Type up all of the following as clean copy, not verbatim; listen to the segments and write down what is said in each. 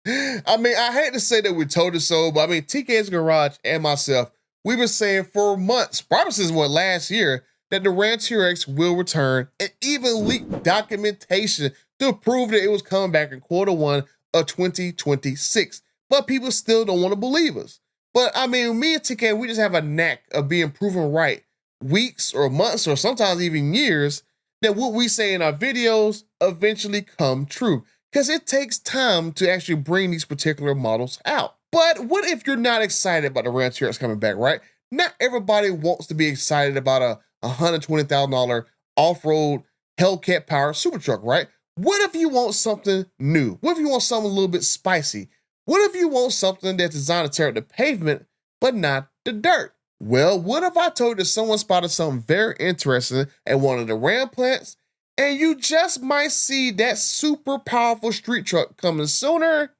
I mean, I hate to say that we told you so, but I mean, TK's Garage and myself, we've been saying for months, probably since last year, that the Ram TRX will return and even leaked documentation to prove that it was coming back in Q1 of 2026. But people still don't want to believe us. But I mean, me and TK, we just have a knack of being proven right weeks or months or sometimes even years that what we say in our videos eventually come true. Because it takes time to actually bring these particular models out. But what if you're not excited about the Ram TRX coming back, right? Not everybody wants to be excited about a $120,000 off-road Hellcat-Powered super truck, right? What if you want something new? What if you want something a little bit spicy? What if you want something that's designed to tear up the pavement, but not the dirt? Well, what if I told you that someone spotted something very interesting at one of the Ram plants, and you just might see that super powerful street truck coming sooner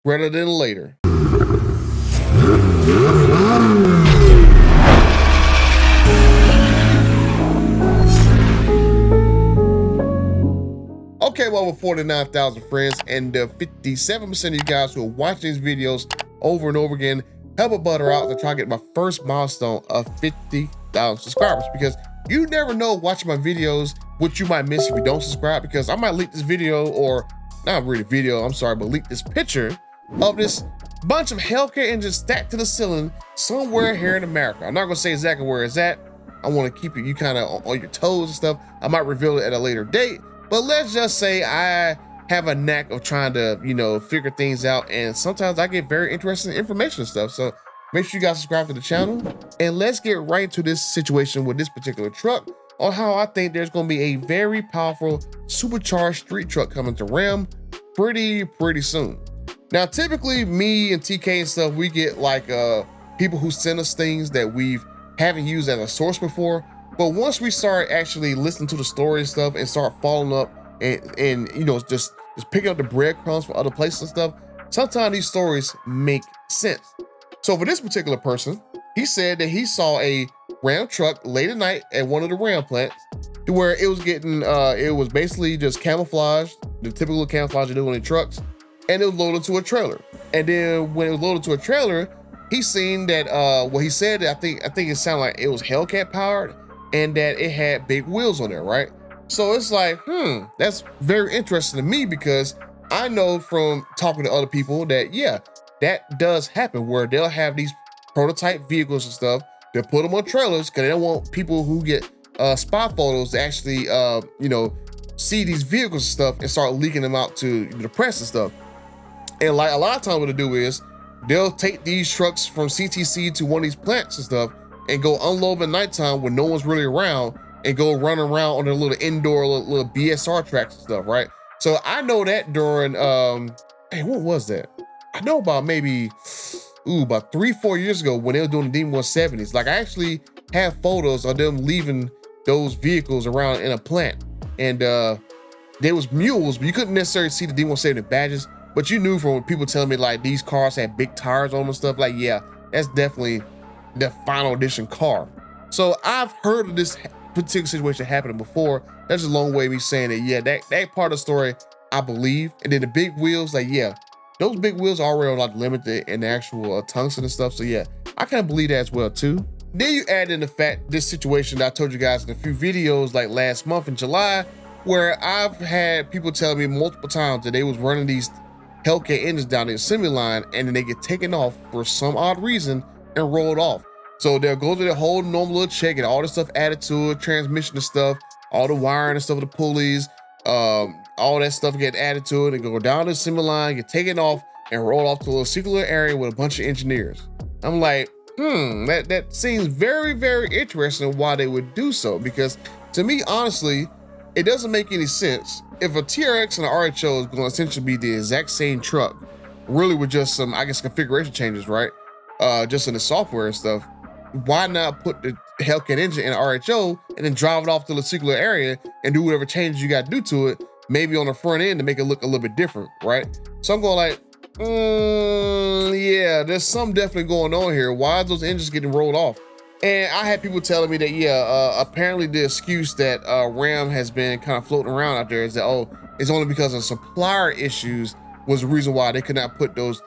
rather than later? Okay, well, over 49,000 friends and 57% of you guys who are watching these videos over and over again, help a butter out to try to get my first milestone of 50,000 subscribers, because you never know watching my videos what you might miss if you don't subscribe, because I might leak this video, or not really video, I'm sorry, but leak this picture of this bunch of Hellcat engines stacked to the ceiling somewhere here in America. I'm not gonna say exactly where it's at. I wanna keep you kind of on your toes and stuff. I might reveal it at a later date, but let's just say I have a knack of trying to, figure things out, and sometimes I get very interesting information and stuff. So make sure you guys subscribe to the channel, and let's get right into this situation with this particular truck on how I think there's gonna be a very powerful supercharged street truck coming to Ram pretty soon. Now, typically me and TK and stuff, we get like people who send us things that we haven't used as a source before. But once we start actually listening to the story and stuff and start following up and just picking up the breadcrumbs from other places and stuff, sometimes these stories make sense. So for this particular person, he said that he saw a Ram truck late at night at one of the Ram plants where it was getting, it was basically just camouflaged, the typical camouflage you do on the trucks, and it was loaded to a trailer. And then when it was loaded to a trailer, he seen that, he said that I think it sounded like it was Hellcat powered and that it had big wheels on there, right? So it's like, that's very interesting to me, because I know from talking to other people that, yeah, that does happen, where they'll have these prototype vehicles and stuff, they'll put them on trailers because they don't want people who get spot photos to actually, see these vehicles and stuff and start leaking them out to the press and stuff. And like a lot of times what they do is they'll take these trucks from CTC to one of these plants and stuff and go unload them at nighttime when no one's really around and go run around on their little indoor little BSR tracks and stuff, right? So I know that during, what was that? I know about maybe, about 3-4 years ago when they were doing the D170s. Like I actually have photos of them leaving those vehicles around in a plant. And there was mules, but you couldn't necessarily see the D170 badges, but you knew from people telling me like these cars had big tires on them and stuff, like, yeah, that's definitely the final edition car. So I've heard of this particular situation happening before. That's a long way of me saying that, yeah, that part of the story I believe. And then the big wheels, like, yeah, those big wheels are already like limited in the actual tungsten and stuff. So yeah, I kind of believe that as well too. Then you add in the fact, this situation that I told you guys in a few videos like last month in July, where I've had people tell me multiple times that they was running these Hellcat engines down the assembly line and then they get taken off for some odd reason and rolled off. So they'll go to the whole normal little check and all the stuff added to it, transmission and stuff, all the wiring and stuff with the pulleys, all that stuff get added to it and go down the assembly line, get taken off and roll off to a little circular area with a bunch of engineers. I'm like, that seems very interesting why they would do so, because to me, honestly, it doesn't make any sense. If a TRX and an RHO is going to essentially be the exact same truck, really with just some, I guess, configuration changes, right? Just in the software and stuff, why not put the Hellcat engine in an RHO and then drive it off to the circular area and do whatever changes you got to do to it, maybe on the front end to make it look a little bit different, right? So I'm going like, yeah, there's something definitely going on here. Why are those engines getting rolled off? And I had people telling me that, yeah, apparently the excuse that Ram has been kind of floating around out there is that, oh, it's only because of supplier issues was the reason why they could not put those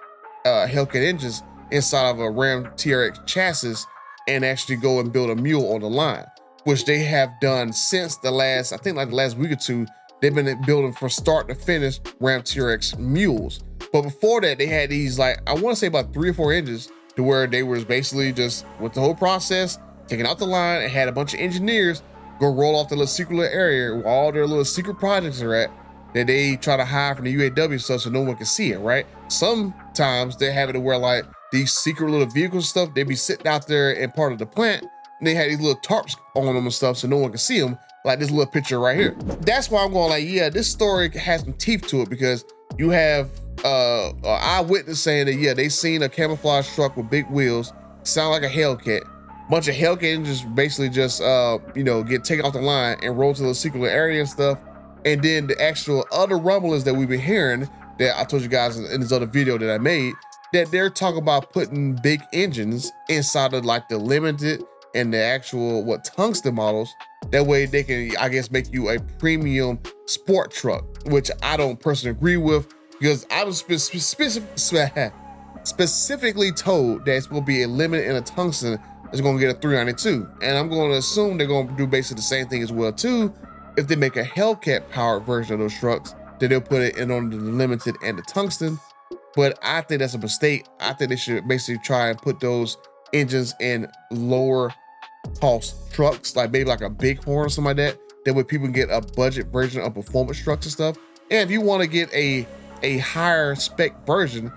Hellcat engines inside of a Ram TRX chassis and actually go and build a Mule on the line, which they have done since the last, I think like the last week or two. They've been building from start to finish Ram TRX Mules. But before that, they had these, like, I want to say about 3 or 4 engines to where they was basically just with the whole process, taking out the line, and had a bunch of engineers go roll off the little secret little area where all their little secret projects are at, that they try to hide from the UAW stuff so no one can see it, right? Sometimes they have it to where like these secret little vehicles and stuff, they be sitting out there in part of the plant, and they had these little tarps on them and stuff so no one can see them, like this little picture right here. That's why I'm going like, yeah, this story has some teeth to it, because you have an eyewitness saying that, yeah, they seen a camouflage truck with big wheels, sound like a Hellcat. Bunch of Hellcat engines basically just, get taken off the line and roll to the secret area and stuff. And then the actual other rumblings that we've been hearing that I told you guys in this other video that I made, that they're talking about putting big engines inside of like the limited and the actual tungsten models. That way they can, I guess, make you a premium sport truck, which I don't personally agree with, because I was specifically told that it's going to be a limited and a tungsten is going to get a 392. And I'm going to assume they're going to do basically the same thing as well too. If they make a Hellcat-powered version of those trucks, then they'll put it in on the limited and the tungsten. But I think that's a mistake. I think they should basically try and put those engines in lower cost trucks, like maybe like a Bighorn or something like that. That way people can get a budget version of performance trucks and stuff. And if you want to get a higher spec version,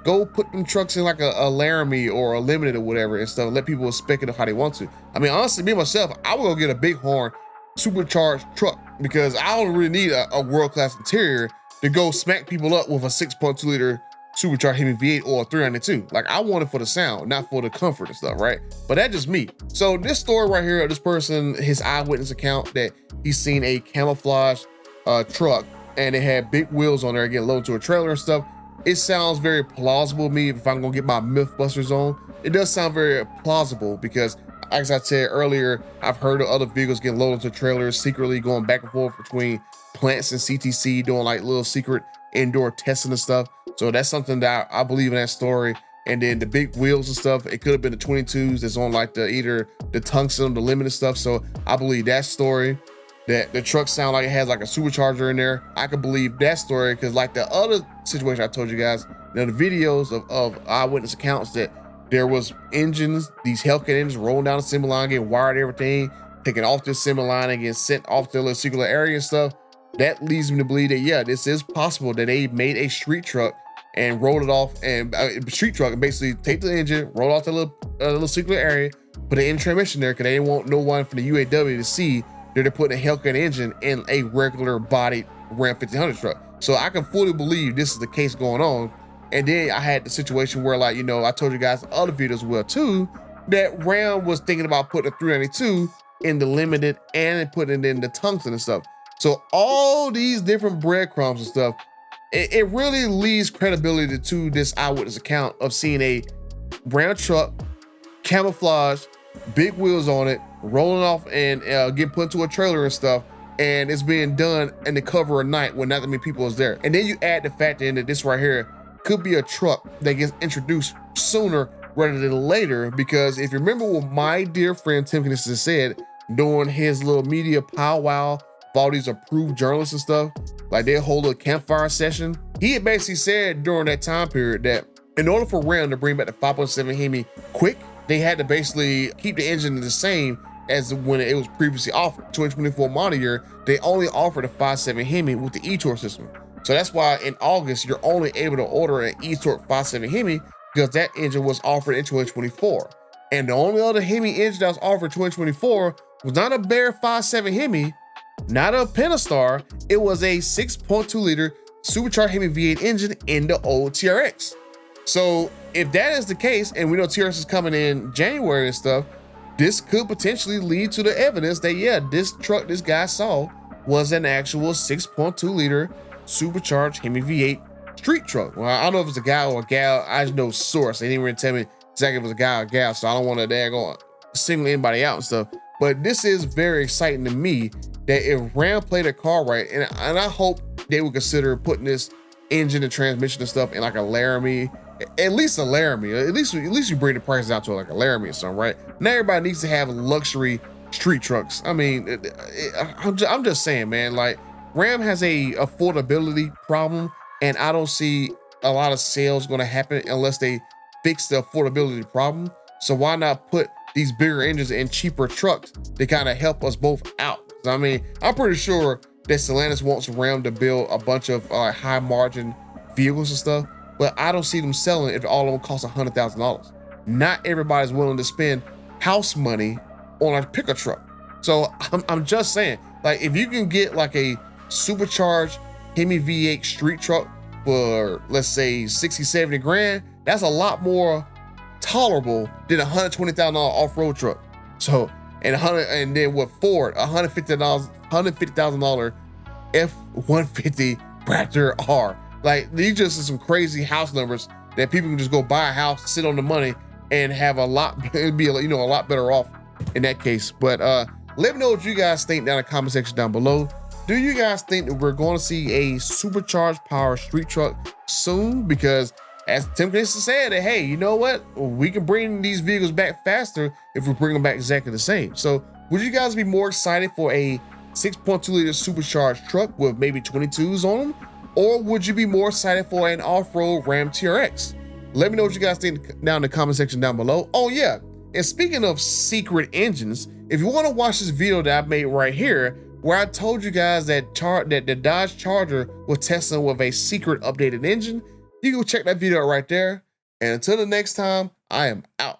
go put them trucks in like a Laramie or a Limited or whatever and stuff. Let people spec it how they want to. I mean, honestly, me myself, I would go get a Bighorn supercharged truck, because I don't really need a world-class interior to go smack people up with a 6.2 liter supercharged Hemi V8 or a 392. Like, I want it for the sound, not for the comfort and stuff, right? But that's just me. So this story right here of this person, his eyewitness account that he's seen a camouflage truck and it had big wheels on there getting loaded to a trailer and stuff. It sounds very plausible to me. If I'm gonna get my Mythbusters on, it does sound very plausible, because as I said earlier, I've heard of other vehicles getting loaded into trailers, secretly going back and forth between plants and CTC, doing like little secret indoor testing and stuff. So that's something that I believe in that story. And then the big wheels and stuff, it could have been the 22s that's on like either the tungsten or the limited stuff. So I believe that story. That the truck sound like it has like a supercharger in there. I could believe that story, because like the other situation I told you guys, the videos of eyewitness accounts that there was engines, these Hellcat engines rolling down the assembly line, getting wired, everything, taking off the assembly line and getting sent off to the secret area and stuff. That leads me to believe that, yeah, this is possible, that they made a street truck and rolled it off, and street truck and basically take the engine, roll off the little secret area, put an in transmission there, because they didn't want no one from the UAW to see that they're putting a Hellcat engine in a regular bodied Ram 1500 truck. So I can fully believe this is the case going on. And then I had the situation where, like, I told you guys in other videos well too, that Ram was thinking about putting a 392 in the limited and putting it in the tungsten and stuff. So all these different breadcrumbs and stuff, it really leaves credibility to this eyewitness account of seeing a Ram truck, camouflage, big wheels on it, rolling off and getting put into a trailer and stuff. And it's being done in the cover of night when not that many people is there. And then you add the fact in that this right here could be a truck that gets introduced sooner rather than later, because if you remember what my dear friend Tim Knisson said during his little media powwow of all these approved journalists and stuff, like they hold a campfire session, he had basically said during that time period that in order for Ram to bring back the 5.7 Hemi quick, they had to basically keep the engine the same as when it was previously offered. 2024 model year, they only offered a 5.7 Hemi with the e-torque system. So that's why in August, you're only able to order an e-torque 5.7 Hemi, because that engine was offered in 2024. And the only other Hemi engine that was offered in 2024 was not a bare 5.7 Hemi, not a Pentastar, it was a 6.2 liter supercharged Hemi V8 engine in the old TRX. So if that is the case, and we know TRX is coming in January and stuff, this could potentially lead to the evidence that, yeah, this truck this guy saw was an actual 6.2 liter supercharged Hemi V8 street truck. Well, I don't know if it's a guy or a gal. I just know source. They didn't really tell me exactly if it was a guy or a gal, so I don't want to go single anybody out and stuff. But this is very exciting to me that if Ram played a car right, and I hope they would consider putting this engine and transmission and stuff in like a Laramie, at least a Laramie, at least you bring the prices down to like a Laramie or something, right? Not everybody needs to have luxury street trucks. I mean, I'm just saying, man, like Ram has a affordability problem, and I don't see a lot of sales going to happen unless they fix the affordability problem. So why not put these bigger engines in cheaper trucks to kind of help us both out? I mean, I'm pretty sure that Stellantis wants Ram to build a bunch of high margin vehicles and stuff, but I don't see them selling if all of them cost $100,000. Not everybody's willing to spend house money on a pickup truck. So I'm just saying, like, if you can get like a supercharged Hemi V8 street truck for, let's say, 60, 70 grand, that's a lot more tolerable than a $120,000 off-road truck. So, and then with Ford, $150,000 F-150 Raptor R. Like, these just are some crazy house numbers that people can just go buy a house, sit on the money, and have a lot, be a lot better off in that case. But let me know what you guys think down in the comment section down below. Do you guys think that we're going to see a supercharged power street truck soon? Because as Tim Kinston said, that, hey, you know what? We can bring these vehicles back faster if we bring them back exactly the same. So would you guys be more excited for a 6.2 liter supercharged truck with maybe 22s on them? Or would you be more excited for an off-road Ram TRX? Let me know what you guys think down in the comment section down below. Oh yeah, and speaking of secret engines, if you want to watch this video that I made right here, where I told you guys that the Dodge Charger was testing with a secret updated engine, you can go check that video out right there. And until the next time, I am out.